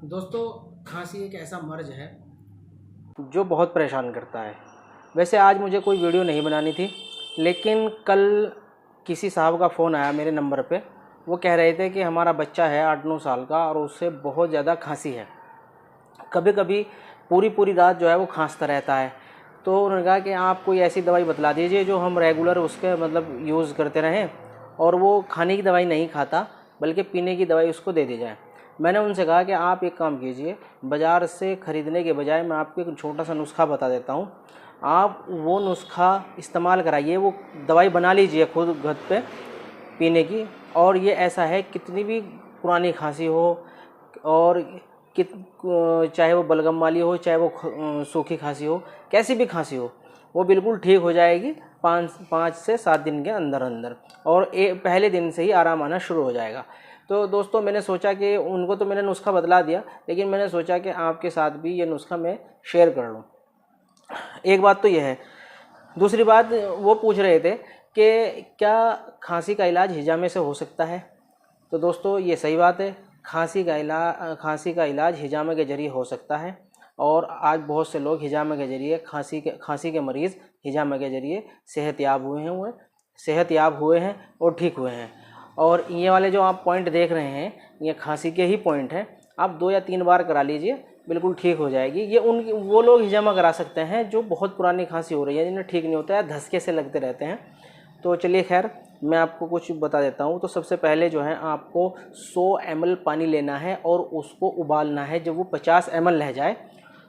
दोस्तों, खांसी एक ऐसा मर्ज है जो बहुत परेशान करता है। वैसे आज मुझे कोई वीडियो नहीं बनानी थी, लेकिन कल किसी साहब का फ़ोन आया मेरे नंबर पे। वो कह रहे थे कि हमारा बच्चा है 8-9 साल का और उससे बहुत ज़्यादा खांसी है। कभी कभी पूरी पूरी रात जो है वो खांसता रहता है। तो उन्होंने कहा कि आप कोई ऐसी दवाई बतला दीजिए जो हम रेगुलर उसके मतलब यूज़ करते रहें, और वो खाने की दवाई नहीं खाता बल्कि पीने की दवाई उसको दे दी जाए। मैंने उनसे कहा कि आप एक काम कीजिए, बाज़ार से ख़रीदने के बजाय मैं आपको एक छोटा सा नुस्खा बता देता हूँ, आप वो नुस्खा इस्तेमाल कराइए, वो दवाई बना लीजिए खुद घर पे पीने की। और ये ऐसा है, कितनी भी पुरानी खांसी हो और कि चाहे वो बलगम वाली हो, चाहे वो सूखी खांसी हो, कैसी भी खांसी हो, वो बिल्कुल ठीक हो जाएगी 5 से 7 दिन के अंदर अंदर, और पहले दिन से ही आराम आना शुरू हो जाएगा। तो दोस्तों, मैंने सोचा कि उनको तो मैंने नुस्खा बतला दिया, लेकिन मैंने सोचा कि आपके साथ भी ये नुस्खा मैं शेयर कर लूँ। एक बात तो यह है। दूसरी बात, वो पूछ रहे थे कि क्या खांसी का इलाज हिजामे से हो सकता है। तो दोस्तों, ये सही बात है। खांसी का इलाज हिजामे के ज़रिए हो सकता है, और आज बहुत से लोग हिजामे के ज़रिए खांसी के मरीज़ हिजामे के ज़रिए सेहतयाब हुए हैं और ठीक हुए हैं। और ये वाले जो आप पॉइंट देख रहे हैं, ये खांसी के ही पॉइंट हैं। आप 2 या 3 बार करा लीजिए, बिल्कुल ठीक हो जाएगी। ये वो लोग हिजामा करा सकते हैं जो बहुत पुरानी खांसी हो रही है, जिन्हें ठीक नहीं होता है, धसके से लगते रहते हैं। तो चलिए खैर, मैं आपको कुछ बता देता हूँ। तो सबसे पहले जो है, आपको 100 ml पानी लेना है और उसको उबालना है। जब वो 50 ml रह जाए,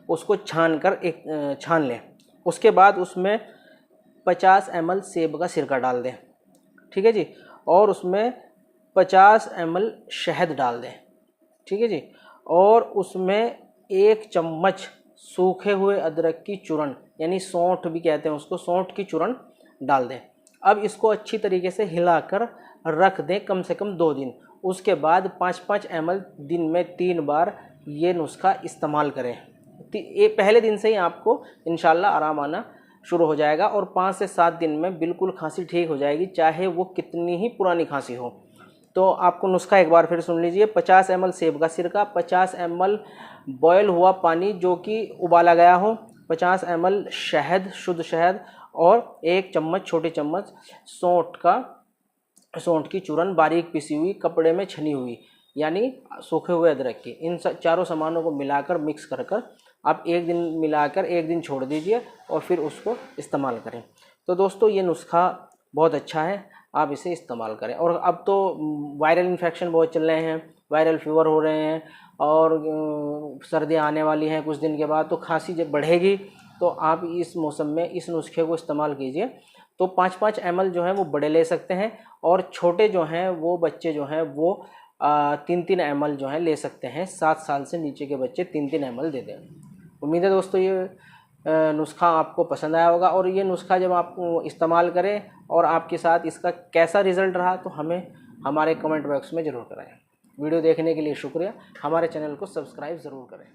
उसको छान लें। उसके बाद उसमें 50 ml सेब का सिरका डाल दें, ठीक है जी। और उसमें 50 ml शहद डाल दें, ठीक है जी। और उसमें 1 चम्मच सूखे हुए अदरक की चूर्ण, यानी सौंठ भी कहते हैं उसको, सौंठ की चूर्ण डाल दें। अब इसको अच्छी तरीके से हिलाकर रख दें कम से कम 2 दिन। उसके बाद 5-5 ml दिन में 3 बार ये नुस्खा इस्तेमाल करें। ये पहले दिन से ही आपको इंशाल्लाह आराम आना शुरू हो जाएगा, और 5 से 7 दिन में बिल्कुल खांसी ठीक हो जाएगी, चाहे वो कितनी ही पुरानी खांसी हो। तो आपको नुस्खा एक बार फिर सुन लीजिए। 50 ml सेब का सिरका, 50 ml बॉयल हुआ पानी जो कि उबाला गया हो, 50 ml शहद, शुद्ध शहद, और 1 चम्मच, छोटी चम्मच सौंठ की चूर्ण बारीक पिसी हुई, कपड़े में छनी हुई, यानी सूखे हुए अदरक की। इन चारों सामानों को मिलाकर मिक्स कर आप 1 दिन मिलाकर 1 दिन छोड़ दीजिए और फिर उसको इस्तेमाल करें। तो दोस्तों, ये नुस्खा बहुत अच्छा है, आप इसे इस्तेमाल करें। और अब तो वायरल इन्फेक्शन बहुत चल रहे हैं, वायरल फीवर हो रहे हैं, और सर्दियाँ आने वाली हैं कुछ दिन के बाद, तो खांसी जब बढ़ेगी तो आप इस मौसम में इस नुस्खे को इस्तेमाल कीजिए। तो 5-5 ml जो है वो बड़े ले सकते हैं, और छोटे जो हैं वो बच्चे जो हैं वो 3-3 ml जो है ले सकते हैं। 7 साल से नीचे के बच्चे 3-3 ml दे दें। उम्मीद है दोस्तों, ये नुस्खा आपको पसंद आया होगा। और ये नुस्खा जब आप इस्तेमाल करें और आपके साथ इसका कैसा रिज़ल्ट रहा, तो हमें हमारे कमेंट बॉक्स में ज़रूर कराएं। वीडियो देखने के लिए शुक्रिया। हमारे चैनल को सब्सक्राइब ज़रूर करें।